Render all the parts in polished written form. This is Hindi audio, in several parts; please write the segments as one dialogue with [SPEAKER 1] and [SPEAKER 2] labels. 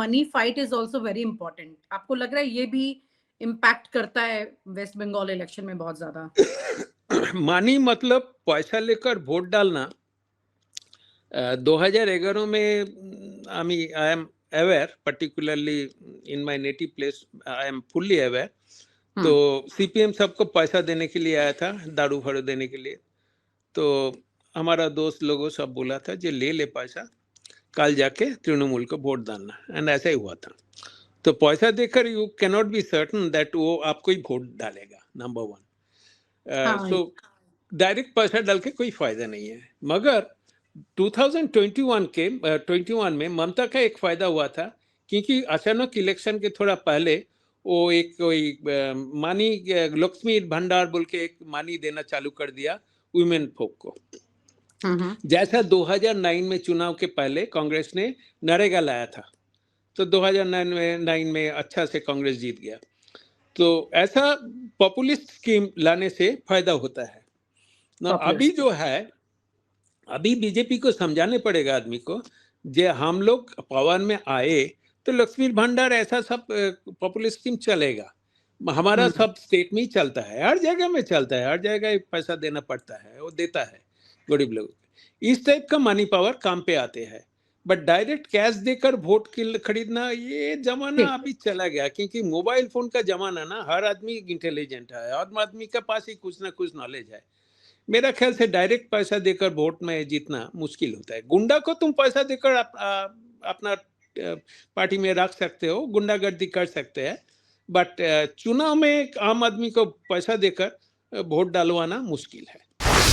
[SPEAKER 1] Money fight is also very important. आपको लग रहा है ये भी इम्पैक्ट करता है वेस्ट बंगाल इलेक्शन में बहुत ज्यादा?
[SPEAKER 2] मनी मतलब पैसा लेकर वोट डालना। 2011 में I am aware, particularly in my native place I am fully aware. तो सीपीएम सबको पैसा देने के लिए आया था, दारू फारू देने के लिए। तो हमारा दोस्त लोगों सब बोला था जे ले पैसा, कल जाके तृणमूल को वोट डालना, एंड ऐसा ही हुआ था। तो पैसा देकर you can not be certain that वो आपको ही वोट डालेगा, नंबर वन। सो डायरेक्ट पैसा डाल के कोई फायदा नहीं है। मगर 2021 में ममता का एक फायदा हुआ था, क्योंकि अचानक इलेक्शन के थोड़ा पहले वो एक कोई मानी लक्ष्मी भंडार बोल के एक मानी देना चालू कर दिया वुमेन folk को। जैसा 2009 में चुनाव के पहले कांग्रेस ने नरेगा लाया था, तो 2009 में अच्छा से कांग्रेस जीत गया। तो ऐसा पॉपुलिस्ट स्कीम लाने से फायदा होता है ना। अभी जो है, अभी बीजेपी को समझाने पड़ेगा आदमी को, जे हम लोग पावर में आए तो लक्ष्मी भंडार ऐसा सब पॉपुलिस्ट स्कीम चलेगा। हमारा सब स्टेट में ही चलता है, हर जगह में चलता है, हर जगह पैसा देना पड़ता है, वो देता है गरीब लोगों को। इस टाइप का मनी पावर काम पे आते हैं। बट डायरेक्ट कैश देकर वोट खरीदना, ये जमाना अभी चला गया, क्योंकि मोबाइल फोन का जमाना ना, हर आदमी इंटेलिजेंट है, हर आदमी के पास ही कुछ ना कुछ नॉलेज है। मेरा ख्याल से डायरेक्ट पैसा देकर वोट में जीतना मुश्किल होता है। गुंडा को तुम पैसा देकर अपना पार्टी में रख सकते हो, गुंडागर्दी कर सकते हैं, बट चुनाव में आम आदमी को पैसा देकर वोट डालवाना मुश्किल है।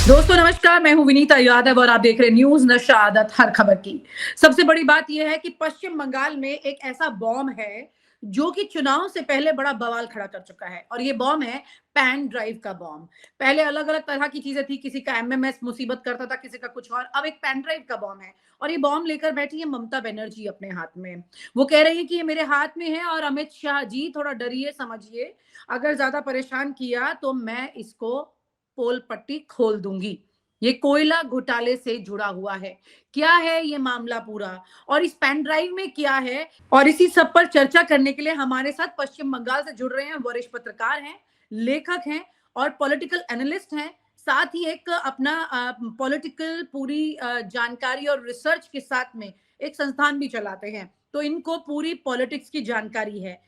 [SPEAKER 1] दोस्तों नमस्कार, मैं हूं विनीता यादव और आप देख रहे न्यूज नशा आदत हर खबर की। सबसे बड़ी बात यह है कि पश्चिम बंगाल में एक ऐसा बॉम्ब है जो कि चुनाव से पहले बड़ा बवाल खड़ा कर चुका है, और ये बॉम्ब है पेन ड्राइव का बॉम्ब। पहले अलग अलग तरह की चीजें थी, किसी का एमएमएस मुसीबत करता था, किसी का कुछ और। अब एक पेन ड्राइव का बॉम्ब है, और ये बॉम्ब लेकर बैठी है ममता बनर्जी अपने हाथ में। वो कह रही है कि ये मेरे हाथ में है, और अमित शाह जी थोड़ा डरिए, समझिए, अगर ज्यादा परेशान किया तो मैं इसको पोल पट्टी खोल दूंगी। ये कोयला घोटाले से जुड़ा हुआ है। क्या है ये मामला पूरा, और इस पेन ड्राइव में क्या है, और इसी सब पर चर्चा करने के लिए हमारे साथ पश्चिम बंगाल से जुड़ रहे हैं वरिष्ठ पत्रकार हैं, लेखक हैं और पॉलिटिकल एनालिस्ट हैं। साथ ही एक अपना पॉलिटिकल पूरी जानकारी और रिसर्च के साथ में एक संस्थान भी चलाते हैं, तो इनको पूरी पॉलिटिक्स की जानकारी है।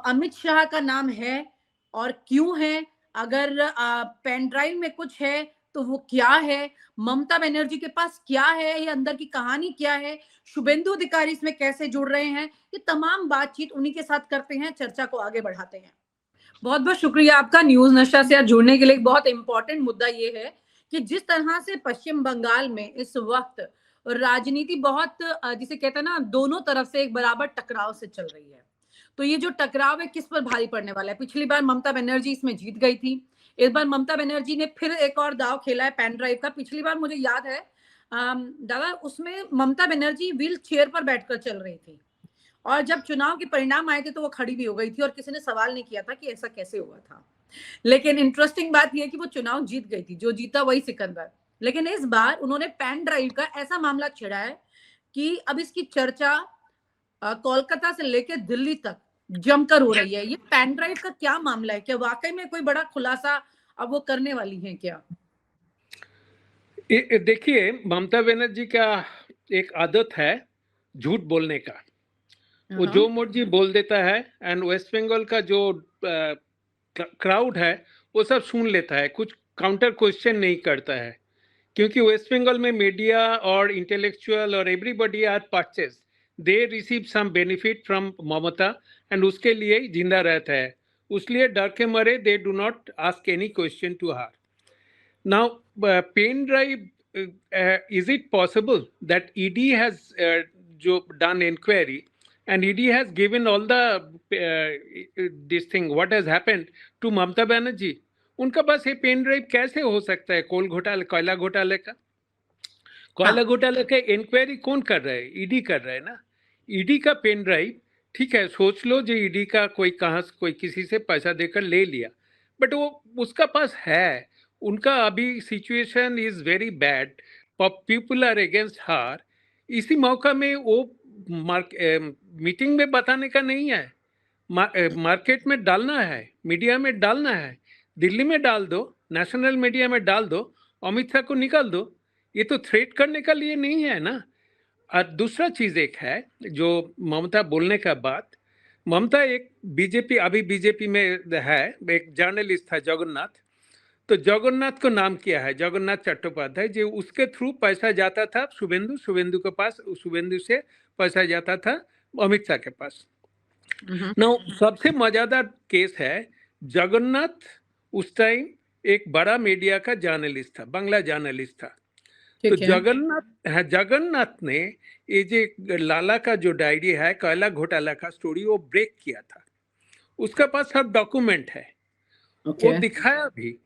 [SPEAKER 1] अमित शाह का नाम है, और क्यों है, अगर पेन ड्राइव में कुछ है तो वो क्या है, ममता बनर्जी के पास क्या है, ये अंदर की कहानी क्या है, शुभेंदु अधिकारी इसमें कैसे जुड़ रहे हैं, ये तमाम बातचीत उन्हीं के साथ करते हैं, चर्चा को आगे बढ़ाते हैं। बहुत बहुत शुक्रिया आपका न्यूज नशा से जुड़ने के लिए। बहुत इंपॉर्टेंट मुद्दा ये है कि जिस तरह से पश्चिम बंगाल में इस वक्त राजनीति बहुत जिसे कहते हैं ना, दोनों तरफ से एक बराबर टकराव से चल रही है। तो ये जो टकराव है किस पर भारी पड़ने वाला है? पिछली बार ममता बनर्जी इसमें जीत गई थी, इस बार ममता बनर्जी ने फिर एक और दाव खेला है पेन ड्राइव का। पिछली बार मुझे याद है दादा, उसमें ममता बनर्जी व्हील चेयर पर बैठकर चल रही थी, और जब चुनाव के परिणाम आए थे तो वो खड़ी भी हो गई थी, और किसी ने सवाल नहीं किया था कि ऐसा कैसे हुआ था। लेकिन इंटरेस्टिंग बात यह कि वो चुनाव जीत गई थी, जो जीता वही सिकंदर। लेकिन इस बार उन्होंने पेन ड्राइव का ऐसा मामला छेड़ा है कि अब इसकी चर्चा कोलकाता से लेकर दिल्ली तक जमकर हो रही है। ये पेन ड्राइव का क्या मामला है? क्या वाकई में कोई बड़ा खुलासा अब वो करने वाली हैं क्या?
[SPEAKER 2] देखिए, ममता बनर्जी का एक आदत है झूठ बोलने का। वो जो मर्जी बोल देता है, एंड वेस्ट बंगाल का जो क्राउड है वो सब सुन लेता है, कुछ काउंटर क्वेश्चन नहीं करता है, क्योंकि वेस्ट बंगाल में मीडिया और इंटेलेक्चुअल और everybody are purchase, they receive some benefit from Mamata, and उसके लिए जिंदा रहता है। उसलिए डर के मारे they do not ask any question to her. Now pen drive, is it possible that ED has done inquiry and ED has given all the this thing what has happened to Mamata Banerjee? उनका पास ये पेन ड्राइव कैसे हो सकता है? कोयला घोटाले का इंक्वायरी कौन कर रहा है? ईडी कर रहा है ना। ईडी का पेन ड्राइव, ठीक है, सोच लो जो ईडी का कोई किसी से पैसा देकर ले लिया, बट वो उसका पास है। उनका अभी situation is very bad, people are against her. इसी मौका में वो मीटिंग में बताने का नहीं है, मार्केट में डालना है, मीडिया में डालना है, दिल्ली में डाल दो, नेशनल मीडिया में डाल दो, अमित शाह को निकाल दो। ये तो थ्रेट करने का लिए नहीं है ना। और दूसरा चीज एक है जो ममता बोलने का बात, ममता एक बीजेपी, अभी बीजेपी में है, एक जर्नलिस्ट था जगन्नाथ, तो जगन्नाथ को नाम किया है जगन्नाथ चट्टोपाध्याय, जो उसके थ्रू पैसा जाता था शुभेंदु के पास, शुभेंदु से पैसा जाता था अमित शाह के पास। ना सबसे मजेदार केस है, जगन्नाथ उस टाइम एक बड़ा मीडिया का जर्नलिस्ट था, बांग्ला जर्नलिस्ट था। तो जगन्नाथ ने ये जो लाला का जो डायरी है कोयला घोटाला का स्टोरी, वो ब्रेक किया था, उसके पास सब डॉक्यूमेंट है। वो दिखाया भी,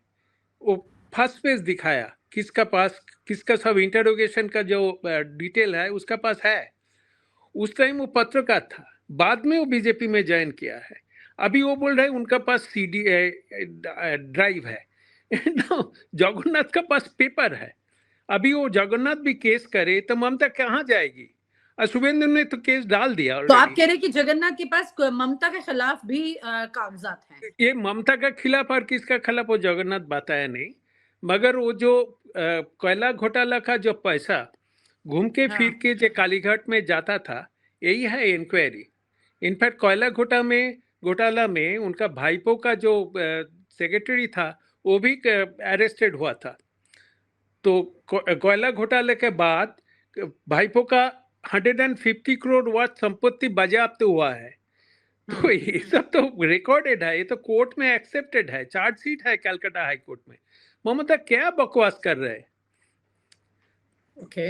[SPEAKER 2] वो फर्स्ट पेज दिखाया, किसका पास, किसका सब इंटरोगेशन का जो डिटेल है उसका पास है। उस टाइम वो पत्रकार था, बाद में वो बीजेपी में ज्वाइन किया है। अभी वो बोल रहे हैं उनका पास सीडी ड्राइव है जगन्नाथ का पास पेपर है। अभी वो जगन्नाथ भी केस करे तो ममता कहाँ जाएगी? शुभेंदु ने तो केस डाल दिया
[SPEAKER 1] तो आप कह रहे हैं कि जगन्नाथ के पास ममता के खिलाफ भी कागजात हैं? ये
[SPEAKER 2] ममता का खिलाफ और किसका खिलाफ वो जगन्नाथ बताया नहीं, मगर वो जो कोयला घोटाला का जो पैसा घूम के फिर के जो कालीघाट में जाता था, यही है इंक्वायरी। इनफैक्ट कोयला घोटाला में उनका भाईपो का जो सेक्रेटरी था वो भी अरेस्टेड हुआ था। तो कोयला घोटाले के बाद भाईपो का 150 करोड़ वर्थ संपत्ति बाजेआप्त हुआ है। तो ये सब तो रिकॉर्डेड है, ये तो कोर्ट में एक्सेप्टेड है, चार्जशीट है कलकत्ता हाई कोर्ट में। ममता क्या बकवास कर रहे हैं?
[SPEAKER 1] ओके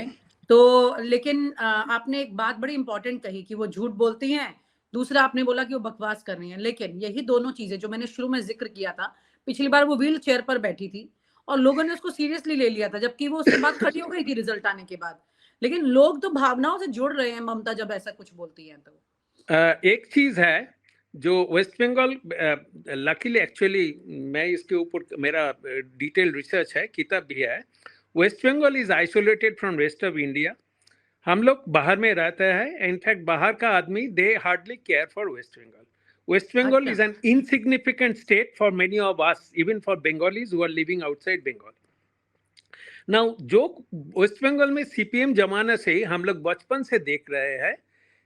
[SPEAKER 1] तो लेकिन आपने एक बात बड़ी इंपॉर्टेंट कही कि वो झूठ बोलती हैं, दूसरा आपने बोला कि वो बकवास कर रही हैं, लेकिन यही दोनों चीजें जो मैंने शुरू में जिक्र किया था, पिछली बार वो व्हील चेयर पर बैठी थी और लोगों ने उसको सीरियसली ले लिया था, जबकि वो उसके बाद खड़ी हो गई थी रिजल्ट आने के बाद। लेकिन लोग तो भावनाओं से जुड़ रहे हैं ममता जब ऐसा कुछ बोलती है तो।
[SPEAKER 2] एक चीज है जो वेस्ट बंगाल, लकीली एक्चुअली मैं इसके ऊपर मेरा डिटेल रिसर्च है, किताब भी है। West Bengal is isolated from rest of India. हम लोग बाहर में रहते हैं, इनफैक्ट बाहर का आदमी they hardly care for West Bengal. West Bengal is an insignificant state for many of us, even for Bengalis who are living outside Bengal. Now जो वेस्ट बंगाल में सीपीएम जमाना से हम लोग बचपन से देख रहे हैं,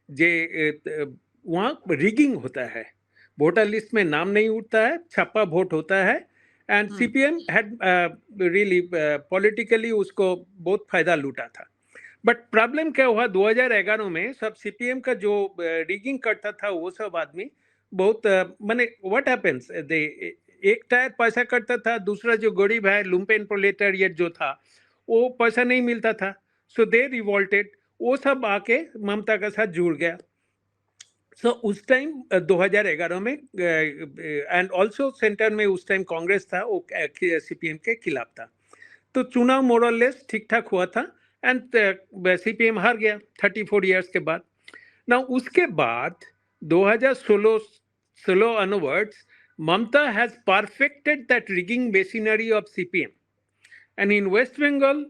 [SPEAKER 2] जे वहाँ रिगिंग होता है, वोटर लिस्ट में नाम नहीं उठता है, छापा वोट होता है, and CPM had really politically उसको बहुत फायदा लूटा था। बट प्रॉब्लम क्या हुआ 2011 में, सब सीपीएम का जो रिगिंग करता था वो सब आदमी बहुत माने व्हाट हैपेंस, एक टायर पैसा करता था, दूसरा जो गरीब है लुम्पेन प्रोलेटारिएट जो था वो पैसा नहीं मिलता था, सो दे रिवोल्टेड, वो सब आके ममता के साथ जुड़ गया। सो उस टाइम 2011 में एंड ऑल्सो सेंटर में उस टाइम कांग्रेस था, वो सीपीएम के खिलाफ था, तो चुनाव मोरलेस ठीक ठाक हुआ था एंड सीपीएम हार गया 34 इयर्स के बाद। ना उसके बाद 2016 onwards Mamata has perfected that rigging machinery of CPM, and in West Bengal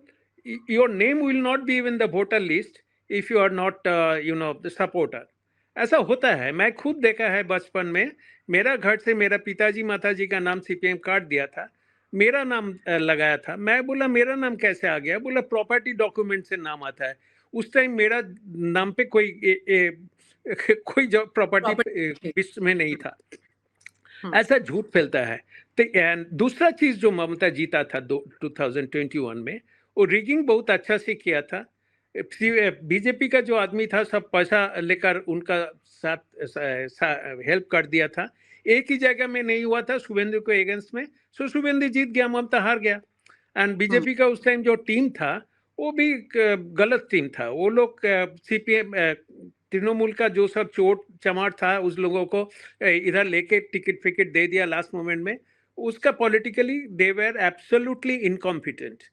[SPEAKER 2] your name will not be in the voter list if you are not the supporter. ऐसा होता है, मैं खुद देखा है बचपन में, मेरा घर से मेरा पिताजी माताजी का नाम सीपीएम काट दिया था, मेरा नाम लगाया था, मैं बोला मेरा नाम कैसे आ गया, बोला प्रॉपर्टी डॉक्यूमेंट से नाम आता है। उस टाइम मेरा नाम पे कोई जो प्रॉपर्टी लिस्ट में नहीं था। ऐसा झूठ फैलता है। तो दूसरा चीज जो ममता जीता था 2021 में, वो रिगिंग बहुत अच्छा से किया था। बीजेपी का जो आदमी था सब पैसा लेकर उनका साथ हेल्प कर दिया था, एक ही जगह में नहीं हुआ था शुभेंदु को अगेंस्ट में, सो शुभेंदु जीत गया, ममता हार गया। एंड बीजेपी का उस टाइम जो टीम था वो भी गलत टीम था, वो लोग सीपीएम तृणमूल का जो सब चोट चमाट था उस लोगों को इधर लेके टिकट फिकट दे दिया लास्ट मोमेंट में, उसका politically they were absolutely incompetent.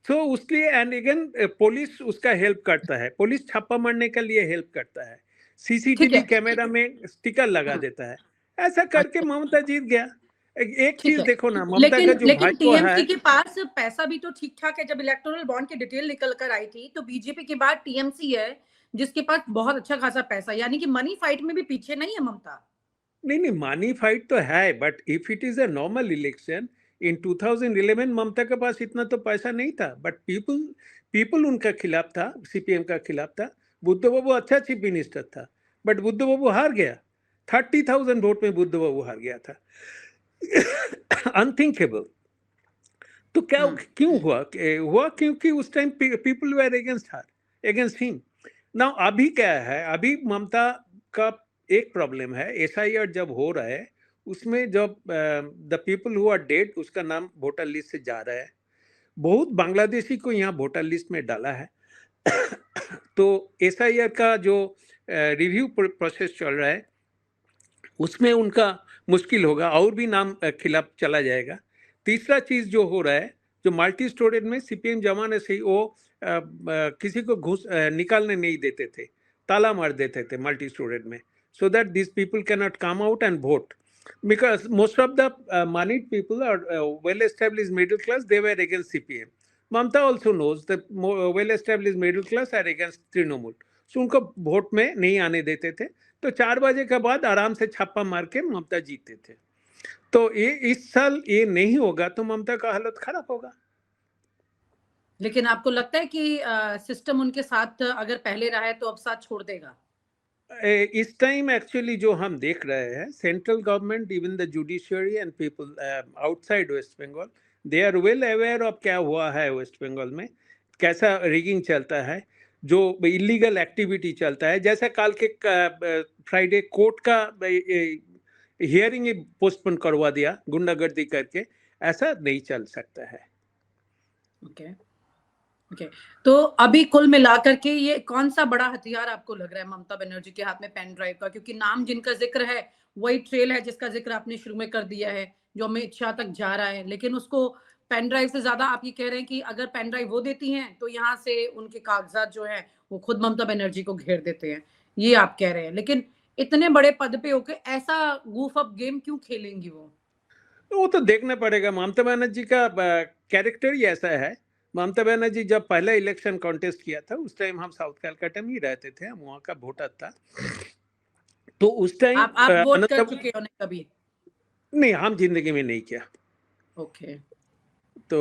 [SPEAKER 2] तो उसलिए एंड अगेन पुलिस उसका हेल्प करता है, पुलिस छापा मारने के लिए हेल्प करता है, सीसीटीवी कैमरा में स्टिकर लगा देता है, ऐसा करके ममता जीत गया। एक चीज देखो ना, ममता का जो
[SPEAKER 1] लेकिन टीएमसी के पास पैसा भी तो ठीक ठाक है। जब इलेक्टोरल बॉन्ड की डिटेल निकल कर आई थी तो बीजेपी के बाद टीएमसी है जिसके पास बहुत अच्छा खासा पैसा, यानी कि मनी फाइट में भी पीछे नहीं है ममता।
[SPEAKER 2] नहीं नहीं, मानी फाइट तो है, but if it is a normal election in 2011 ममता के पास इतना तो पैसा नहीं था, बट पीपल पीपल उनका खिलाफ था, सीपीएम का खिलाफ था। बुद्ध बाबू अच्छा चीफ मिनिस्टर था, बट बुद्ध बाबू हार गया। 30,000 वोट में बुद्ध बाबू हार गया था। अनथिंकेबल। तो क्या क्यों हुआ? हुआ क्योंकि उस time people were against him. Now अभी क्या है, अभी ममता का एक प्रॉब्लम है, एसआईआर जब हो रहा है उसमें जब the people who are dead उसका नाम वोटर लिस्ट से जा रहा है। बहुत बांग्लादेशी को यहाँ वोटर लिस्ट में डाला है। तो एसआईआर का जो रिव्यू प्रोसेस चल रहा है उसमें उनका मुश्किल होगा, और भी नाम खिलाफ चला जाएगा। तीसरा चीज जो हो रहा है, जो मल्टी स्टोरेज में सीपीएम जमाने से ही वो किसी को घुस निकालने नहीं देते थे, ताला मार देते थे मल्टी स्टोरेज में, so that these people cannot come out and vote, because most of the moneyed people are well established middle class, they were against CPM. Mamta also knows that well established middle class are against Trinamool, so उनको वोट में नहीं आने देते थे। तो 4 बजे के बाद आराम से छापा मार के ममता जीते थे। तो ये इस साल ये नहीं होगा तो ममता का हालत खराब होगा।
[SPEAKER 1] लेकिन आपको लगता है कि सिस्टम उनके साथ अगर पहले रहा है तो अब साथ छोड़ देगा?
[SPEAKER 2] इस टाइम एक्चुअली जो हम देख रहे हैं, central government, even the judiciary and people outside West Bengal, they are well aware of क्या हुआ है वेस्ट बंगाल में, कैसा रिगिंग चलता है, जो इलीगल एक्टिविटी चलता है। जैसे कल के फ्राइडे कोर्ट का हियरिंग पोस्टपोन करवा दिया गुंडागर्दी करके, ऐसा नहीं चल सकता है।
[SPEAKER 1] ओके ओके, तो अभी कुल मिलाकर के ये कौन सा बड़ा हथियार आपको लग रहा है ममता बनर्जी के हाथ में पेन ड्राइव का? क्योंकि नाम जिनका जिक्र है वही ट्रेल है जिसका जिक्र आपने शुरू में कर दिया है, जो अमित शाह तक जा रहा है, लेकिन उसको पेन ड्राइव से ज्यादा आप ये कह रहे हैं कि अगर पेन ड्राइव वो देती हैं तो यहाँ से उनके कागजात जो है वो खुद ममता बनर्जी को घेर देते हैं, ये आप कह रहे हैं। लेकिन इतने बड़े पद पे होके ऐसा गूफ अप गेम क्यों खेलेंगी
[SPEAKER 2] वो तो देखना पड़ेगा। ममता बनर्जी का कैरेक्टर ही ऐसा है। ममता बनर्जी जब पहला इलेक्शन कॉन्टेस्ट किया था उस टाइम हम साउथ कलकत्ता में ही रहते थे, हम वहाँ का वोटर था। तो उस टाइम
[SPEAKER 1] आप वोट कर चुके हो कभी?
[SPEAKER 2] नहीं, हम जिंदगी में नहीं किया।
[SPEAKER 1] ओके।
[SPEAKER 2] तो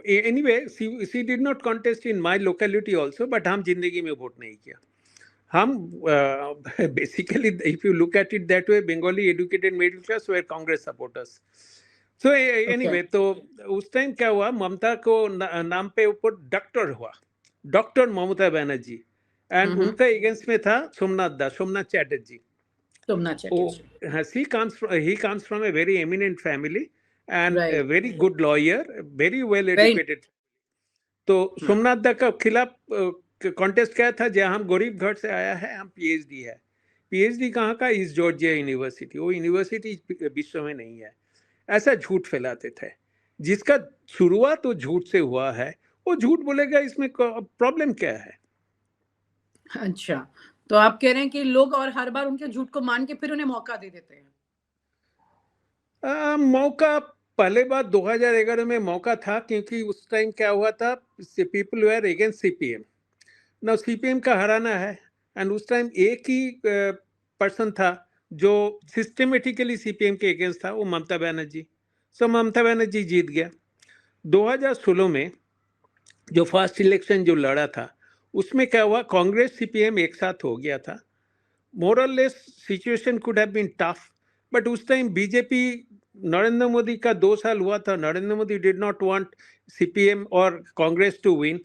[SPEAKER 2] anyway she did not contest in my locality also, but हम जिंदगी में वोट नहीं किया। हम basically if you look at it that way, Bengali educated middle class were Congress supporters. So anyway, तो उस टाइम क्या हुआ, ममता को नाम पे ऊपर डॉक्टर हुआ, डॉक्टर ममता बनर्जी, एंड उनका अगेंस्ट में था Somnath Chatterjee. He comes from a very eminent family and a very good lawyer, very well educated. तो सोमनाथ दा का खिलाफ कॉन्टेस्ट क्या था, जहाँ हम गरीब घर से आया है, हम पीएचडी है। पीएचडी कहाँ का? इस जॉर्जिया यूनिवर्सिटी। वो यूनिवर्सिटी विश्व में नहीं है, ऐसा झूठ फैलाते थे। जिसका शुरुआत तो झूठ से हुआ है, वो झूठ बोलेगा, इसमें प्रॉब्लम क्या है?
[SPEAKER 1] अच्छा, तो आप कह रहे हैं कि लोग और हर बार उनके झूठ को मान के फिर उन्हें मौका दे देते हैं?
[SPEAKER 2] मौका पहले बार 2011 में मौका था, क्योंकि उस टाइम क्या हुआ था, पीपल वेर अगेंस्ट सीपीएम। ना सीपीएम का हराना है, एंड उस टाइम एक ही पर्सन था जो सिस्टमेटिकली सीपीएम के अगेंस्ट था, वो ममता बनर्जी। सो ममता बनर्जी जीत गया। 2016 में जो फर्स्ट इलेक्शन जो लड़ा था उसमें क्या हुआ, कांग्रेस सीपीएम एक साथ हो गया था। मोर और less situation could have been tough, but उस टाइम बीजेपी, नरेंद्र मोदी का 2 साल हुआ था, Narendra Modi did not want CPM और Congress to win.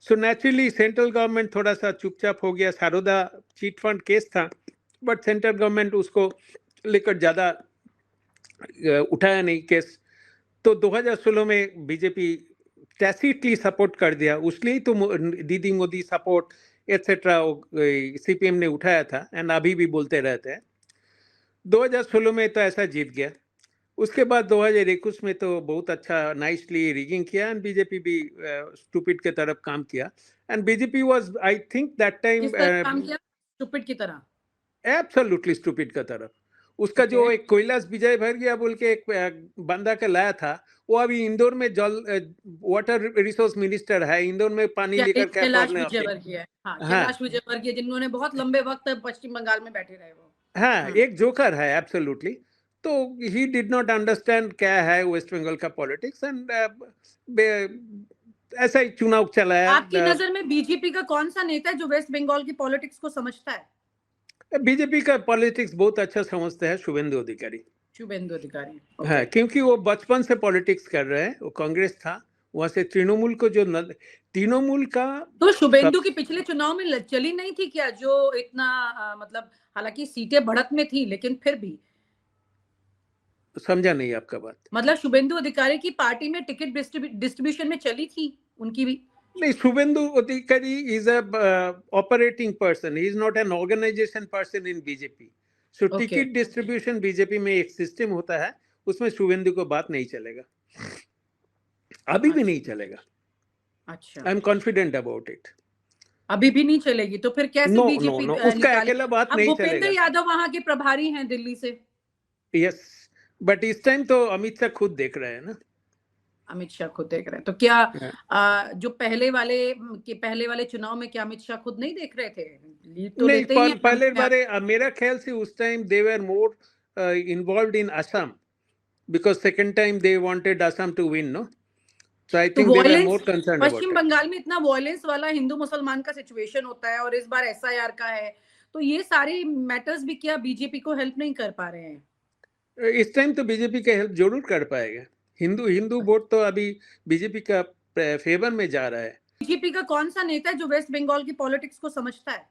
[SPEAKER 2] So naturally central government थोड़ा सा चुपचाप हो गया। सारोदा चीट फंड केस था, बट सेंट्रल गवर्नमेंट उसको लेकर ज़्यादा उठाया नहीं केस। तो 2016 में बीजेपी टैसिटली सपोर्ट कर दिया, उसलिए तो दीदी मोदी सपोर्ट एटसेट्रा सीपीएम ने उठाया था, एंड अभी भी बोलते रहते हैं। 2016 में तो ऐसा जीत गया। उसके बाद 2021 में तो बहुत अच्छा नाइसली रिगिंग किया, एंड बीजेपी भी स्टूपिड के तरफ काम किया, and BJP was, I think that time,
[SPEAKER 1] काम किया स्टूपिड की तरह?
[SPEAKER 2] एब्सोल्युटली स्टूपिड की तरफ। उसका जो
[SPEAKER 1] ओके।
[SPEAKER 2] एक कैलाश विजय भर बोल के एक बंदा का लाया था, वो अभी इंदौर में वाटर रिसोर्स मिनिस्टर है, इंदौर में पानी लेकर क्या
[SPEAKER 1] कैलाश
[SPEAKER 2] प्रॉब्लम आपके।
[SPEAKER 1] विजयवर्गीय है, हाँ,
[SPEAKER 2] हाँ
[SPEAKER 1] कैलाश विजयवर्गीय, जिन्होंने बहुत लंबे वक्त पश्चिम बंगाल में बैठे रहे वो।
[SPEAKER 2] हाँ, एक जोकर है एब्सोल्युटली। तो ही डिड नॉट अंडरस्टैंड क्या है वेस्ट बंगाल का पॉलिटिक्स, एंड ऐसा ही चुनाव चलाया।
[SPEAKER 1] आपकी नजर में बीजेपी का कौन सा नेता है जो वेस्ट बंगाल की पॉलिटिक्स को समझता है?
[SPEAKER 2] बीजेपी का पॉलिटिक्स बहुत अच्छा समझते हैं शुभेंदु अधिकारी।
[SPEAKER 1] शुभेंदु अधिकारी,
[SPEAKER 2] हाँ,
[SPEAKER 1] ओके।
[SPEAKER 2] क्योंकि वो बचपन से पॉलिटिक्स कर रहे हैं, वो कांग्रेस था, वहां से तृणमूल को तृणमूल का
[SPEAKER 1] तो शुभेंदु
[SPEAKER 2] सब
[SPEAKER 1] की पिछले चुनाव में चली नहीं थी क्या, जो इतना मतलब हालांकि सीटें बढ़त में थी लेकिन फिर भी,
[SPEAKER 2] समझा नहीं आपका बात।
[SPEAKER 1] मतलब शुभेंदु अधिकारी की पार्टी में टिकट डिस्ट्रीब्यूशन में चली थी उनकी भी?
[SPEAKER 2] नहीं, Suvendu Adhikari is a operating person, he is not an organisation person in BJP. So
[SPEAKER 1] okay,
[SPEAKER 2] ticket distribution BJP में एक सिस्टम होता है, उसमें शुभेंदु को बात नहीं चलेगा, अभी भी नहीं चलेगा।
[SPEAKER 1] अच्छा,
[SPEAKER 2] I am confident about it.
[SPEAKER 1] अभी भी नहीं चलेगी तो फिर कैसे
[SPEAKER 2] नो नो
[SPEAKER 1] बीजेपी
[SPEAKER 2] नो, उसका
[SPEAKER 1] निकाले?
[SPEAKER 2] अकेला बात
[SPEAKER 1] अब
[SPEAKER 2] नहीं
[SPEAKER 1] भूपेंद्र
[SPEAKER 2] चलेगा।
[SPEAKER 1] यादव वहां के प्रभारी हैं दिल्ली से।
[SPEAKER 2] यस, बट इस टाइम तो अमित शाह खुद देख रहे हैं ना।
[SPEAKER 1] अमित शाह खुद देख रहे हैं तो क्या
[SPEAKER 2] हाँ।
[SPEAKER 1] जो पहले वाले चुनाव में क्या अमित शाह खुद नहीं देख रहे थे? लीड तो
[SPEAKER 2] नहीं,
[SPEAKER 1] लेते ही हैं
[SPEAKER 2] पहले
[SPEAKER 1] अपने आप।
[SPEAKER 2] बारे मेरा ख्याल से उस time they were more involved in Assam, because second time they wanted Assam to win, no? So I
[SPEAKER 1] तो
[SPEAKER 2] think they were more
[SPEAKER 1] violence
[SPEAKER 2] concerned about
[SPEAKER 1] Paschim
[SPEAKER 2] it.
[SPEAKER 1] Bengal में इतना वॉयलेंस वाला हिंदू मुसलमान का सिचुएशन होता है और इस बार एसआईआर का है, तो ये सारे मैटर्स भी क्या बीजेपी को हेल्प नहीं कर पा रहे हैं?
[SPEAKER 2] इस टाइम तो बीजेपी का हेल्प जरूर कर पाएगा। हिंदू हिंदू वोट तो अभी बीजेपी का फेवर में जा रहा है।
[SPEAKER 1] बीजेपी का कौन सा नेता है जो वेस्ट बंगाल की पॉलिटिक्स को समझता है?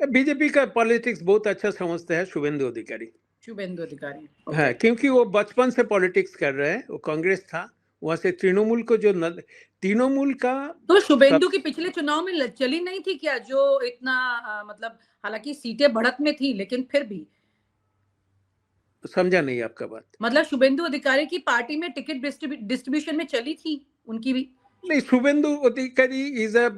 [SPEAKER 2] बीजेपी का पॉलिटिक्स बहुत अच्छा समझते हैं शुभेंदु अधिकारी।
[SPEAKER 1] शुभेंदु अधिकारी,
[SPEAKER 2] हाँ,
[SPEAKER 1] ओके।
[SPEAKER 2] क्योंकि वो बचपन से पॉलिटिक्स कर रहे हैं, वो कांग्रेस था, वहां से तृणमूल को तृणमूल का
[SPEAKER 1] तो शुभेंदु
[SPEAKER 2] सब
[SPEAKER 1] की पिछले चुनाव में चली नहीं थी क्या, जो इतना मतलब हालांकि सीटें बढ़त में थी लेकिन फिर भी,
[SPEAKER 2] समझा नहीं आपका बात।
[SPEAKER 1] मतलब शुभेंदु अधिकारी की पार्टी में टिकट डिस्ट्रीब्यूशन में चली थी उनकी भी?
[SPEAKER 2] नहीं, Suvendu Adhikari is a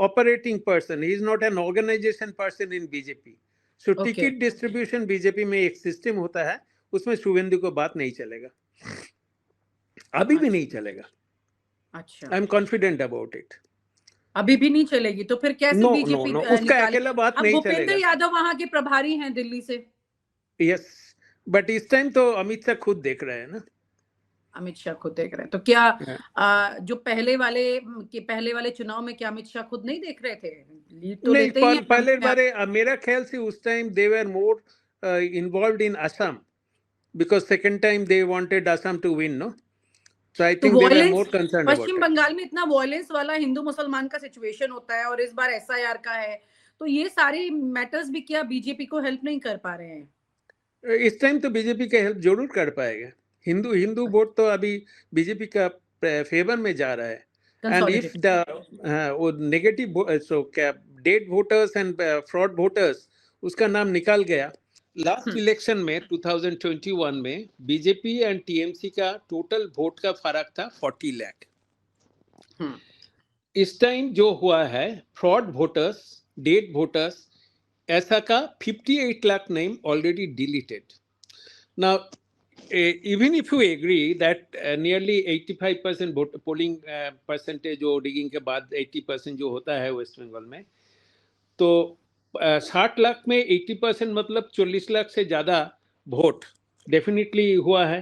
[SPEAKER 2] operating person, he is not an organisation person in BJP. So
[SPEAKER 1] okay,
[SPEAKER 2] ticket distribution BJP में एक सिस्टम होता है, उसमें शुभेंदु को बात नहीं चलेगा, अभी भी नहीं चलेगा।
[SPEAKER 1] अच्छा,
[SPEAKER 2] I am confident about it.
[SPEAKER 1] अभी भी नहीं चलेगी तो फिर कैसे
[SPEAKER 2] नो नो
[SPEAKER 1] बीजेपी
[SPEAKER 2] नो, उसका
[SPEAKER 1] निकाले?
[SPEAKER 2] अकेला बात
[SPEAKER 1] अब
[SPEAKER 2] नहीं
[SPEAKER 1] भूपेंद्र
[SPEAKER 2] चलेगा।
[SPEAKER 1] यादव वहां के प्रभारी हैं दिल्ली से।
[SPEAKER 2] यस, बट इस टाइम तो अमित शाह खुद देख रहे हैं ना।
[SPEAKER 1] अमित शाह खुद देख रहे हैं तो क्या
[SPEAKER 2] हाँ।
[SPEAKER 1] जो पहले वाले चुनाव में क्या अमित शाह खुद नहीं देख रहे थे? लीड तो
[SPEAKER 2] नहीं,
[SPEAKER 1] लेते ही हैं
[SPEAKER 2] पहले
[SPEAKER 1] अपने आप।
[SPEAKER 2] बारे मेरा ख्याल से उस time they were more involved in Assam, because second time they wanted Assam to win, no? So I
[SPEAKER 1] तो
[SPEAKER 2] think they were more
[SPEAKER 1] violence
[SPEAKER 2] concerned about
[SPEAKER 1] Paschim
[SPEAKER 2] it.
[SPEAKER 1] Bengal में इतना वॉयलेंस वाला हिंदू मुसलमान का सिचुएशन होता है और इस बार एसआईआर का है, तो ये सारे मैटर्स भी क्या बीजेपी को हेल्प नहीं कर पा रहे हैं?
[SPEAKER 2] इस टाइम तो बीजेपी का हेल्प जरूर कर पाएगा। हिंदू हिंदू वोट तो अभी बीजेपी का फेवर में जा रहा है, एंड इफ द वो नेगेटिव सो क्या dead voters and fraud voters उसका नाम निकाल गया। लास्ट इलेक्शन में 2021 में बीजेपी एंड टीएमसी का टोटल वोट का फर्क था 40 लाख। इस टाइम जो हुआ है फ्रॉड वोटर्स, डेड वोटर्स, ऐसा का 58 lakh name already deleted. Now, even if you agree that nearly 85% polling percentage जो digging के बाद 80% जो होता है वेस्ट बंगाल में, तो 60 लाख में 80% मतलब 40 लाख से ज़्यादा वोट डेफिनेटली हुआ है।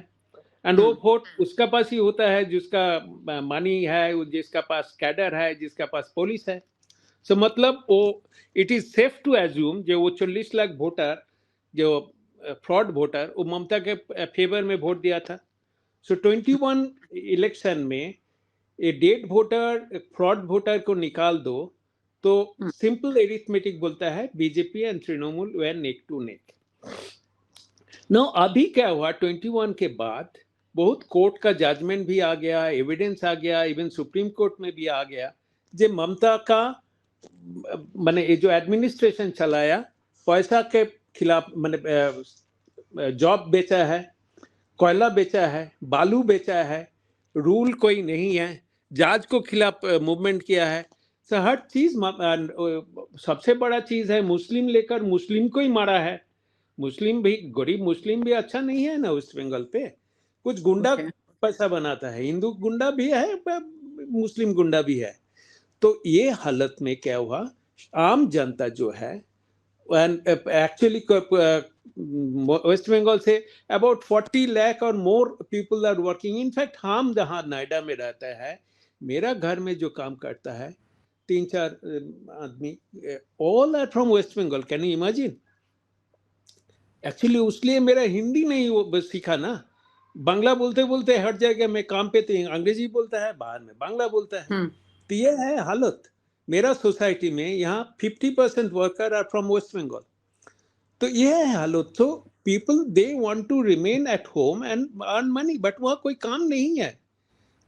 [SPEAKER 2] एंड वो वोट उसका पास ही होता है जिसका मनी है, जिसका पास कैडर है, जिसका पास पुलिस है। सो मतलब वो it is safe to assume जो वो 40 लाख वोटर जो फ्रॉड वोटर वो ममता के फेवर में वोट दिया था। सो 21 इलेक्शन में ये डेड वोटर फ्रॉड वोटर को निकाल दो तो सिंपल एरिथमेटिक बोलता है BJP and Trinamool way neck to neck. No अभी क्या हुआ 21 के बाद बहुत कोर्ट का जजमेंट भी आ गया, एविडेंस आ गया, इवन सुप्रीम कोर्ट में भी आ गया जो ममता का माने ये जो एडमिनिस्ट्रेशन चलाया पैसा के खिलाफ माने जॉब बेचा है, कोयला बेचा है, बालू बेचा है, रूल कोई नहीं है, जज को खिलाफ मूवमेंट किया है। तो हर चीज सबसे बड़ा चीज है मुस्लिम लेकर मुस्लिम को ही मारा है। मुस्लिम भी, गरीब मुस्लिम भी अच्छा नहीं है ना वेस्ट बंगाल पे। कुछ गुंडा
[SPEAKER 1] ओके।
[SPEAKER 2] पैसा बनाता है, हिंदू गुंडा भी है, मुस्लिम गुंडा भी है। तो ये हालत में क्या हुआ, आम जनता जो है, and actually West Bengal से about 40 lakh और more people are working. In fact हम जहाँ नोएडा में रहता है, मेरा घर में जो काम करता है 3-4 आदमी, all are from West Bengal. Can you imagine? Actually उसलिए मेरा हिंदी नहीं वो बस सीखा ना, बांग्ला बोलते बोलते हर जगह मैं काम पे तो अंग्रेजी बोलता है, बाहर में बांग्ला बोलता है। तो ये है हालत मेरा सोसाइटी में। यहाँ 50% worker are from West Bengal. तो ये है हालत। तो people they want to remain at home and earn money, but वहाँ कोई काम नहीं है।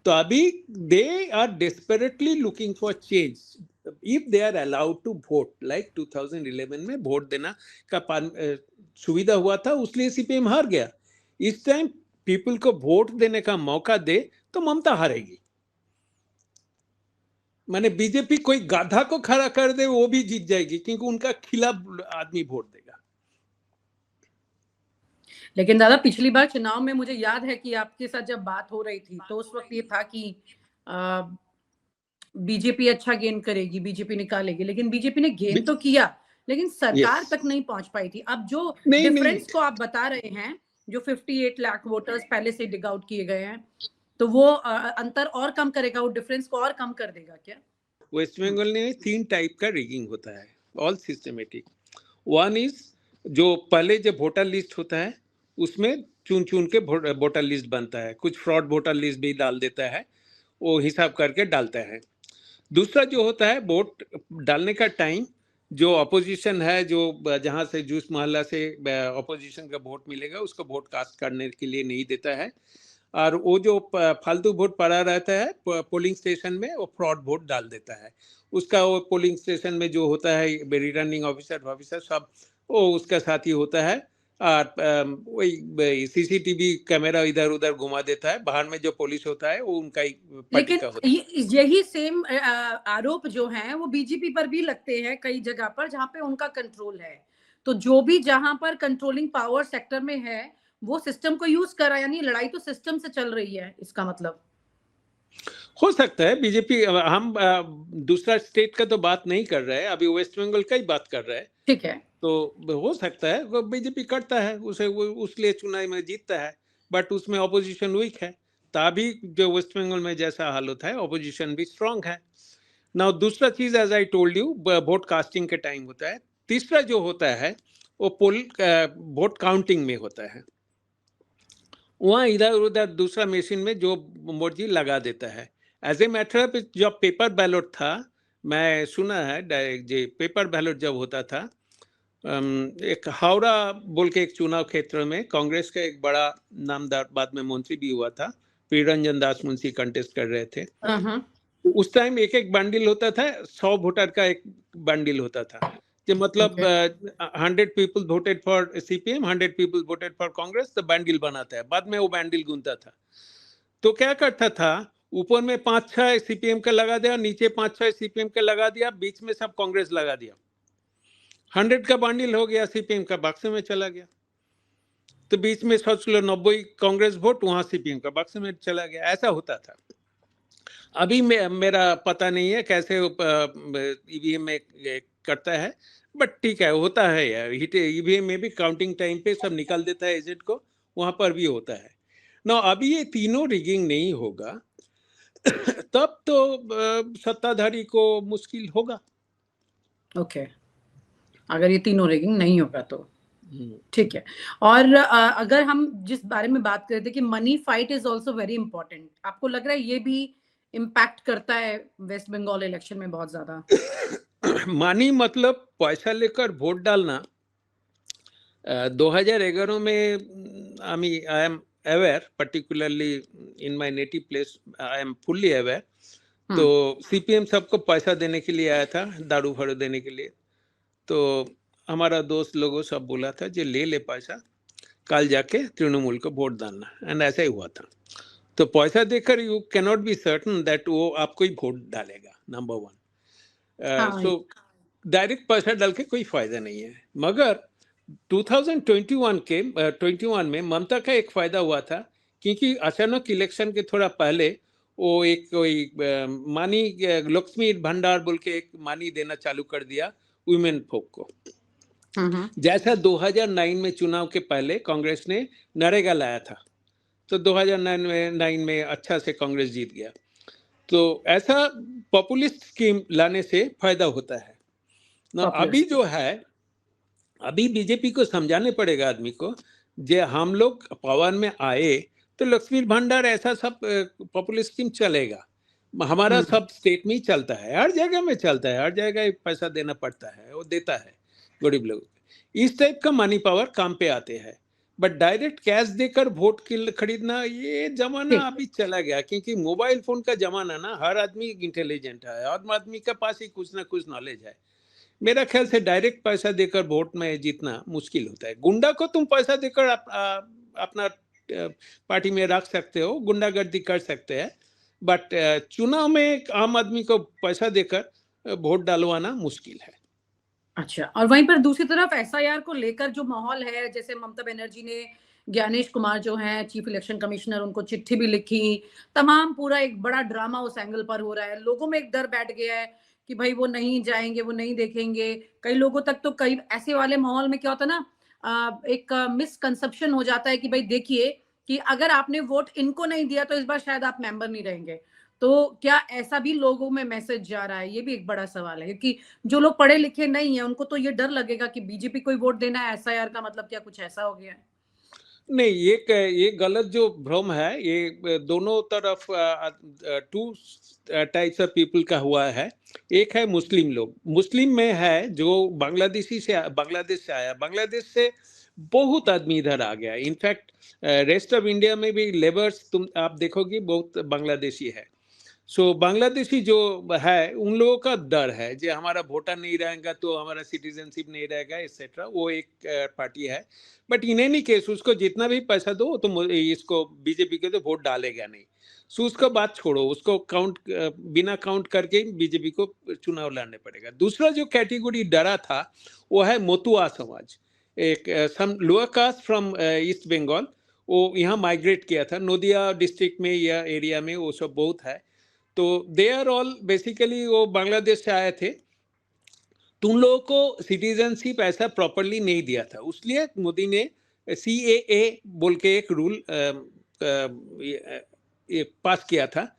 [SPEAKER 2] तो अभी they are desperately looking for change if they are allowed to vote. Like 2011 में वोट देना का सुविधा हुआ था, उसलिए सीपीएम हार गया। इस टाइम पीपल को वोट देने का मौका दे तो ममता हारेगी। माने बीजेपी कोई गाधा को खड़ा कर दे वो भी जीत जाएगी, क्योंकि उनका खिलाफ आदमी वोट देगा।
[SPEAKER 1] लेकिन दादा पिछली बार चुनाव में मुझे याद है कि आपके साथ जब बात हो रही थी तो उस वक्त ये था कि बीजेपी अच्छा गेन करेगी, बीजेपी निकालेगी, लेकिन बीजेपी ने गेन तो किया लेकिन सरकार तक नहीं पहुंच पाई थी। अब जो डिफरेंस को आप बता रहे हैं, जो 58 लाख वोटर्स पहले से डिग आउट किए गए हैं, तो वो अंतर और कम करेगा, वो डिफरेंस को और कम कर देगा क्या?
[SPEAKER 2] वेस्ट बंगाल में 3 टाइप का रिगिंग होता है, ऑल सिस्टमेटिक। वन इज जो पहले जब वोटर लिस्ट होता है उसमें चुन चुन के वोटर लिस्ट बनता है, कुछ फ्रॉड वोटर लिस्ट भी डाल देता है, वो हिसाब करके डालता है। दूसरा जो होता है वोट डालने का टाइम, जो अपोजिशन है, जो जहां से जिस मोहल्ला से अपोजिशन का वोट मिलेगा उसको वोट कास्ट करने के लिए नहीं देता है, और वो जो फालतू वोट पड़ा रहता है पोलिंग स्टेशन में वो फ्रॉड वोट डाल देता है। उसका वो पोलिंग स्टेशन में जो होता है रिटर्निंग ऑफिसर सब वो उसका साथी होता है, और वही सीसीटीवी कैमरा इधर उधर घुमा देता है। बाहर में जो पुलिस होता है वो उनका ही पार्टी का होता है।
[SPEAKER 1] यही सेम आरोप जो हैं वो बीजेपी पर भी लगते हैं कई जगह पर जहां पे उनका कंट्रोल है। तो जो भी जहां पर कंट्रोलिंग पावर सेक्टर में है वो सिस्टम को यूज कर रहा है, यानी लड़ाई तो सिस्टम से चल रही है, इसका मतलब
[SPEAKER 2] हो सकता है बीजेपी। हम दूसरा स्टेट का तो बात नहीं कर रहे हैं, अभी वेस्ट बंगाल का ही बात कर रहे हैं।
[SPEAKER 1] ठीक है,
[SPEAKER 2] तो हो सकता है वो बीजेपी करता है उसे, वो उसलिए चुनाव में जीतता है, बट उसमें ऑपोजिशन वीक है। तभी जो वेस्ट बंगाल में जैसा हालत है ऑपोजिशन भी स्ट्रांग है ना। दूसरा चीज as I told you vote casting के टाइम होता है। तीसरा जो होता है वो पोल वोट काउंटिंग में होता है। वहाँ इधर उधर दूसरा मशीन में जो मर्जी लगा देता है। एज ए मैटर ऑफ जब पेपर बैलेट था, मैं सुना है जो पेपर बैलेट जब होता था, एक हावड़ा बोल के एक चुनाव क्षेत्र में कांग्रेस का एक बड़ा नामदार बाद में मंत्री भी हुआ था, प्रियरंजन दास मुंशी कंटेस्ट कर रहे थे। उस टाइम एक एक बंडल होता था, 100 वोटर का एक बंडल होता था। कि मतलब 100 people voted for CPM, 100 people voted for Congress, तो बैंडल बनाता है। बाद में वो बैंडल गुनता था। तो क्या करता था, ऊपर में 5-6 सीपीएम का लगा दिया, नीचे 5-6 सीपीएम का लगा दिया, बीच में सब कांग्रेस लगा दिया। 100 का बंडल हो गया, सीपीएम का बक्स में चला गया। तो बीच में 90 कांग्रेस वोट, वहां सीपीएम का बक्स में चला गया। ऐसा होता था। अभी मेरा पता नहीं है कैसे ईवीएम में करता है, बट ठीक है, होता है यार। ईवीएम में भी काउंटिंग टाइम पे सब निकाल देता है एजेंट को, वहां पर भी होता है ना। अभी ये तीनों रिगिंग नहीं होगा तब तो सत्ताधारी को मुश्किल होगा।
[SPEAKER 1] ओके, अगर ये तीनों रिगिंग नहीं होगा तो ठीक है। और अगर हम जिस बारे में बात कर रहे थे कि money fight is also very important, आपको लग रहा है ये भी इम्पैक्ट करता है वेस्ट बंगाल इलेक्शन में बहुत ज्यादा?
[SPEAKER 2] मनी मतलब पैसा लेकर वोट डालना। 2011 में I am aware, particularly in my native place, I am fully aware। तो सीपीएम सबको पैसा देने के लिए आया था, दारू फारू देने के लिए। तो हमारा दोस्त लोगों सब बोला था जे ले पैसा, कल जाके तृणमूल को वोट डालना, एंड ऐसा ही हुआ था। तो पैसा देकर you cannot be certain that वो आपको ही वोट डालेगा, नंबर 1। सो डायरेक्ट पैसा डाल के कोई फायदा नहीं है। मगर 2021 में ममता का एक फायदा हुआ था, क्योंकि अचानक इलेक्शन के थोड़ा पहले वो एक कोई मानी लक्ष्मी भंडार बोल के एक मानी देना चालू कर दिया वुमेन folk को। जैसा 2009 में चुनाव के पहले कांग्रेस ने नरेगा लाया था, तो 2009 में अच्छा से कांग्रेस जीत गया। तो ऐसा पॉपुलिस्ट स्कीम लाने से फायदा होता है ना। अभी जो है, अभी बीजेपी को समझाने पड़ेगा आदमी को, जे हम लोग पावर में आए तो लक्ष्मी भंडार ऐसा सब पॉपुलिस्ट स्कीम चलेगा, हमारा सब स्टेट में ही चलता है, हर जगह में चलता है, हर जगह पैसा देना पड़ता है, वो देता है गरीब लोग। इस टाइप का मनी पावर काम पे आते हैं, बट डायरेक्ट कैश देकर वोट खरीदना ये जमाना अभी चला गया, क्योंकि मोबाइल फोन का जमाना ना, हर आदमी इंटेलिजेंट है, हर आदमी के पास ही कुछ ना कुछ नॉलेज है। मेरा ख्याल से डायरेक्ट पैसा देकर वोट में जीतना मुश्किल होता है। गुंडा को तुम पैसा देकर अपना पार्टी में रख सकते हो, गुंडागर्दी कर सकते हैं, बट चुनाव में आम आदमी को पैसा देकर वोट डालवाना मुश्किल है।
[SPEAKER 1] अच्छा, और वहीं पर दूसरी तरफ एसआईआर को लेकर जो माहौल है, जैसे ममता बनर्जी ने ज्ञानेश कुमार जो हैं चीफ इलेक्शन कमिश्नर, उनको चिट्ठी भी लिखी, तमाम पूरा एक बड़ा ड्रामा उस एंगल पर हो रहा है। लोगों में एक डर बैठ गया है कि भाई वो नहीं जाएंगे, वो नहीं देखेंगे। कई लोगों तक तो कई ऐसे वाले माहौल में क्या होता है ना, एक मिसकंसेप्शन हो जाता है कि भाई देखिए कि अगर आपने वोट इनको नहीं दिया तो इस बार शायद आप मेंबर नहीं रहेंगे। तो क्या ऐसा भी लोगों में मैसेज जा रहा है? ये भी एक बड़ा सवाल है, क्योंकि जो लोग पढ़े लिखे नहीं है उनको तो ये डर लगेगा कि बीजेपी को वोट देना है, एसआईआर का मतलब क्या कुछ ऐसा हो गया है?
[SPEAKER 2] नहीं, ये गलत जो भ्रम है, ये दोनों तरफ टू टाइप्स ऑफ पीपल का हुआ है। एक है मुस्लिम लोग, मुस्लिम में है जो बांग्लादेश से आया, बांग्लादेश से बहुत आदमी इधर आ गया। इनफैक्ट रेस्ट ऑफ इंडिया में भी लेबर्स आप देखोगे बहुत बांग्लादेशी है। सो बांग्लादेशी जो है उन लोगों का डर है, जो हमारा वोटर नहीं रहेगा तो हमारा सिटीजनशिप नहीं रहेगा एक्सेट्रा, वो एक पार्टी है। बट इन एनी केस उसको जितना भी पैसा दो तो इसको बीजेपी के तो वोट डालेगा नहीं। सो उसका बात छोड़ो, उसको बिना काउंट करके बीजेपी को चुनाव लड़ने पड़ेगा। दूसरा जो कैटेगरी डरा था वो है मोतुआ समाज, एक some lower caste from east Bengal, वो यहाँ माइग्रेट किया था नोदिया डिस्ट्रिक्ट में या एरिया में, वो सब बहुत है। तो दे आर ऑल बेसिकली वो बांग्लादेश से आए थे, तो उन लोगों को सिटीजनशिप ऐसा प्रॉपरली नहीं दिया था, इसलिए मोदी ने CAA बोल के एक रूल पास किया था।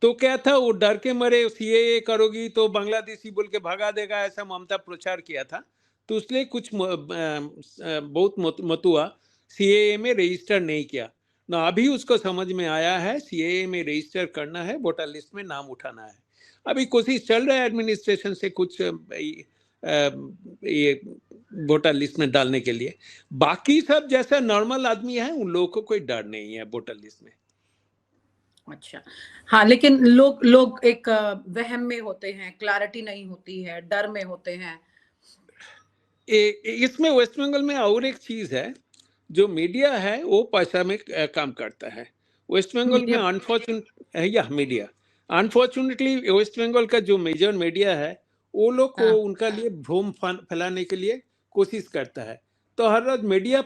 [SPEAKER 2] तो क्या था, वो डर के मरे CAA करोगी तो बांग्लादेशी बोल के भगा देगा, ऐसा ममता प्रचार किया था। तो इसलिए कुछ बहुत मतुआ CAA में रजिस्टर नहीं किया ना। अभी उसको समझ में आया है CAA में रजिस्टर करना है, वोटर लिस्ट में नाम उठाना है। अभी कोशिश चल रहा है एडमिनिस्ट्रेशन से कुछ ये वोटर लिस्ट में डालने के लिए। बाकी सब जैसा नॉर्मल आदमी है उन लोगों को कोई डर नहीं है वोटर लिस्ट में।
[SPEAKER 1] अच्छा, हाँ, लेकिन लोग एक वहम में होते हैं, क्लैरिटी नहीं होती है, डर में होते हैं।
[SPEAKER 2] इसमें वेस्ट बंगाल में और एक चीज है, जो मीडिया है वो पैसा में काम करता है वेस्ट बंगाल में। अनफॉर्चुनेटली वेस्ट बंगाल का जो मेजर मीडिया है वो लोग को उनका लिए भ्रम फैलाने के लिए कोशिश करता है। तो हर रोज मीडिया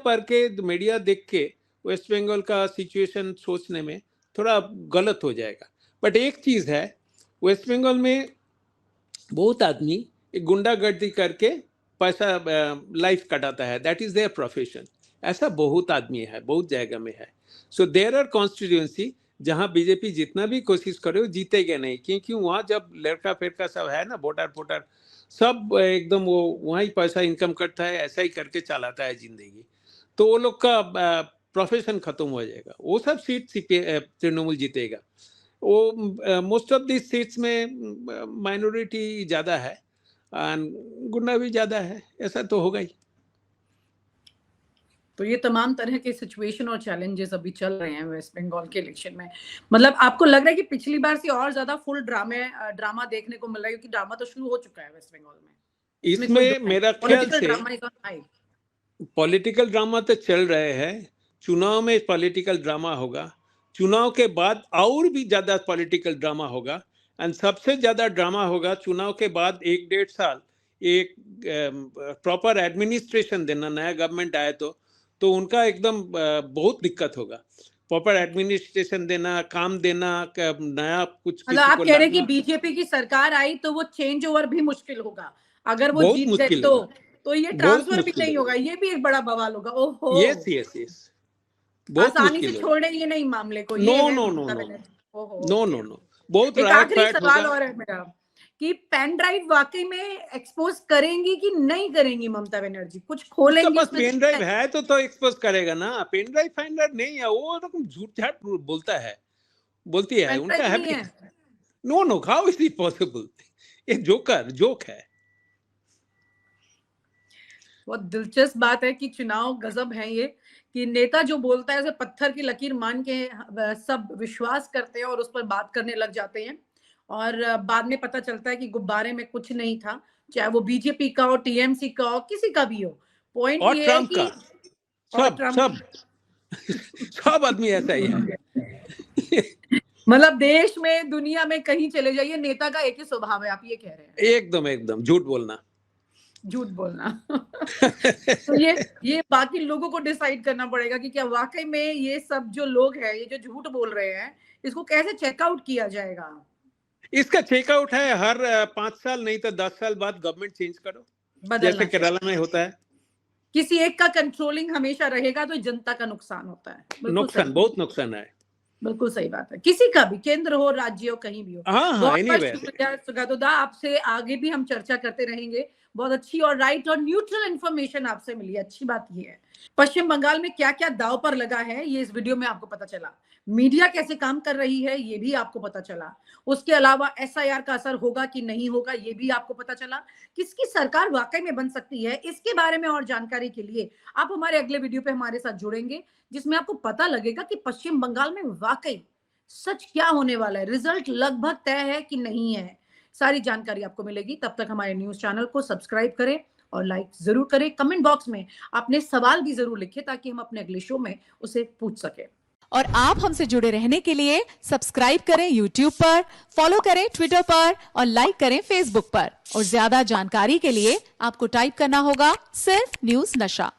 [SPEAKER 2] देख के वेस्ट बंगाल का सिचुएशन सोचने में थोड़ा गलत हो जाएगा। बट एक चीज है, वेस्ट बंगाल में बहुत आदमी गुंडागर्दी करके पैसा लाइफ कटाता है, दैट इज देयर प्रोफेशन। ऐसा बहुत आदमी है, बहुत जगह में है। सो देयर आर कॉन्स्टिट्यूएंसी जहां बीजेपी जितना भी कोशिश करे वो जीतेगा नहीं, क्योंकि वहां जब लड़का फेड़का सब है ना, वोटर सब एकदम वो वहाँ ही पैसा इनकम करता है, ऐसा ही करके चलाता है जिंदगी। तो वो लोग का प्रोफेशन खत्म हो जाएगा। वो सब सीट तृणमूल जीतेगा। वो मोस्ट ऑफ दिस सीट्स में माइनॉरिटी ज्यादा है, गुंडा भी ज्यादा है, ऐसा तो होगा ही।
[SPEAKER 1] तो ये तमाम तरह के सिचुएशन और चैलेंजेस अभी चल रहे हैं वेस्ट बंगाल के इलेक्शन में। मतलब आपको लग रहा है कि पिछली बार से और ज्यादा फुल ड्रामा देखने को मिल रहा है, क्योंकि ड्रामा तो शुरू हो चुका है वेस्ट बंगाल में।
[SPEAKER 2] इसमें मेरा ख्याल से पॉलिटिकल ड्रामा तो चल रहे हैं, चुनाव में पॉलिटिकल ड्रामा होगा, चुनाव के बाद और भी ज्यादा पॉलिटिकल ड्रामा होगा, एंड सबसे ज्यादा ड्रामा होगा चुनाव के बाद 1-1.5 साल एक प्रॉपर एडमिनिस्ट्रेशन देना, नया गवर्नमेंट आए तो उनका एकदम बहुत दिक्कत होगा। प्रॉपर एडमिनिस्ट्रेशन देना, काम देना, नया कुछ
[SPEAKER 1] मतलब
[SPEAKER 2] किसी
[SPEAKER 1] आप
[SPEAKER 2] को
[SPEAKER 1] कह रहे हैं कि
[SPEAKER 2] लाना
[SPEAKER 1] बीजेपी की सरकार आई तो वो चेंज ओवर भी मुश्किल होगा, अगर वो
[SPEAKER 2] बहुत
[SPEAKER 1] जीत गए
[SPEAKER 2] मुश्किल होगा,
[SPEAKER 1] तो ये
[SPEAKER 2] बहुत
[SPEAKER 1] ट्रांसफर भी
[SPEAKER 2] मुश्किल
[SPEAKER 1] नहीं
[SPEAKER 2] होगा।
[SPEAKER 1] होगा, ये भी एक बड़ा बवाल होगा। ओहो,
[SPEAKER 2] यस यस यस, बहुत
[SPEAKER 1] आसानी से
[SPEAKER 2] मुश्किल होगा।
[SPEAKER 1] छोड़ेंगे नहीं मामले को,
[SPEAKER 2] नो
[SPEAKER 1] ये है
[SPEAKER 2] नो नो
[SPEAKER 1] ममता
[SPEAKER 2] नो
[SPEAKER 1] बनर्जी। ओहो,
[SPEAKER 2] नो
[SPEAKER 1] ओके।
[SPEAKER 2] नो नो, बहुत
[SPEAKER 1] एक
[SPEAKER 2] रायट
[SPEAKER 1] आखिरी
[SPEAKER 2] फाइट
[SPEAKER 1] सवाल
[SPEAKER 2] होगा।
[SPEAKER 1] और है मेरा कि पेन ड्राइव वाकई में एक्सपोज करेंगी कि नहीं करेंगी ममता बनर्जी, कुछ
[SPEAKER 2] उसका
[SPEAKER 1] खोलेंगी
[SPEAKER 2] पास
[SPEAKER 1] उसमें?
[SPEAKER 2] पेन ड्राइव है तो एक्सपोज करेगा ना। पेन ड्राइव फाइंडर नहीं है, वो तो झूठ झाट बोलता है, बोलती है,
[SPEAKER 1] पेन
[SPEAKER 2] उनका
[SPEAKER 1] ड्राइव नहीं
[SPEAKER 2] हैबिट।
[SPEAKER 1] है।
[SPEAKER 2] No no, how is it possible? ये जोक है।
[SPEAKER 1] बहुत दिलचस्प बात है कि चुनाव गजब है ये, कि नेता जो बोलता है उसे पत्थर की लकीर मान के सब विश्वास करते हैं और उस पर बात करने लग जाते हैं, और बाद में पता चलता है कि गुब्बारे में कुछ नहीं था, चाहे वो बीजेपी का हो, टीएमसी का हो, किसी का भी हो। पॉइंट
[SPEAKER 2] और
[SPEAKER 1] ये है
[SPEAKER 2] ट्रम्प
[SPEAKER 1] कि
[SPEAKER 2] का,
[SPEAKER 1] और
[SPEAKER 2] सब
[SPEAKER 1] ट्रम्प
[SPEAKER 2] सब सब आदमी ऐसा ही है।
[SPEAKER 1] मतलब देश में, दुनिया में कहीं चले जाइए, नेता का एक ही स्वभाव है, आप ये कह रहे हैं?
[SPEAKER 2] एकदम एकदम झूठ बोलना।
[SPEAKER 1] झूठ बोलना। तो ये बाकी लोगों को डिसाइड करना पड़ेगा कि क्या वाकई में ये सब जो लोग हैं, ये जो झूठ बोल रहे हैं, इसको कैसे चेकआउट किया जाएगा?
[SPEAKER 2] इसका चेकआउट है हर 5 साल नहीं तो 10 साल बाद गवर्नमेंट चेंज करो, जैसे
[SPEAKER 1] बदलना चाहिए।
[SPEAKER 2] केरला में होता है।
[SPEAKER 1] किसी एक का कंट्रोलिंग हमेशा रहेगा तो जनता का नुकसान होता है। बिल्कुल सही,
[SPEAKER 2] नुकसान, बहुत नुकसान है।
[SPEAKER 1] बिल्कुल सही बात है। किसी का भी, केंद्र हो, राज्य हो, कहीं भी हो।
[SPEAKER 2] हाँ हाँ,
[SPEAKER 1] बहुत बहुत
[SPEAKER 2] एनीवे।
[SPEAKER 1] शुक्रिया सुगतोदा, आपसे आगे भी हम चर्चा करते रहेंगे। बहुत अच्छी और राइट और न्यूट्रल इन्फॉर्मेशन आपसे मिली, अच्छी बात ये है। पश्चिम बंगाल में क्या क्या दांव पर लगा है, ये इस वीडियो में आपको पता चला। मीडिया कैसे काम कर रही है, ये भी आपको पता चला। उसके अलावा एसआईआर का असर होगा कि नहीं होगा, ये भी आपको पता चला। किसकी सरकार वाकई में बन सकती है, इसके बारे में और जानकारी के लिए आप हमारे अगले वीडियो पे हमारे साथ जुड़ेंगे, जिसमें आपको पता लगेगा कि पश्चिम बंगाल में वाकई सच क्या होने वाला है, रिजल्ट लगभग तय है कि नहीं है। सारी जानकारी आपको मिलेगी। तब तक हमारे न्यूज चैनल को सब्सक्राइब करें और लाइक जरूर करें। कमेंट बॉक्स में अपने सवाल भी जरूर लिखें ताकि हम अपने अगले शो में उसे पूछ सके।
[SPEAKER 3] और आप हमसे जुड़े रहने के लिए सब्सक्राइब करें YouTube पर, फॉलो करें Twitter पर और लाइक करें Facebook पर। और ज्यादा जानकारी के लिए आपको टाइप करना होगा सिर्फ न्यूज नशा।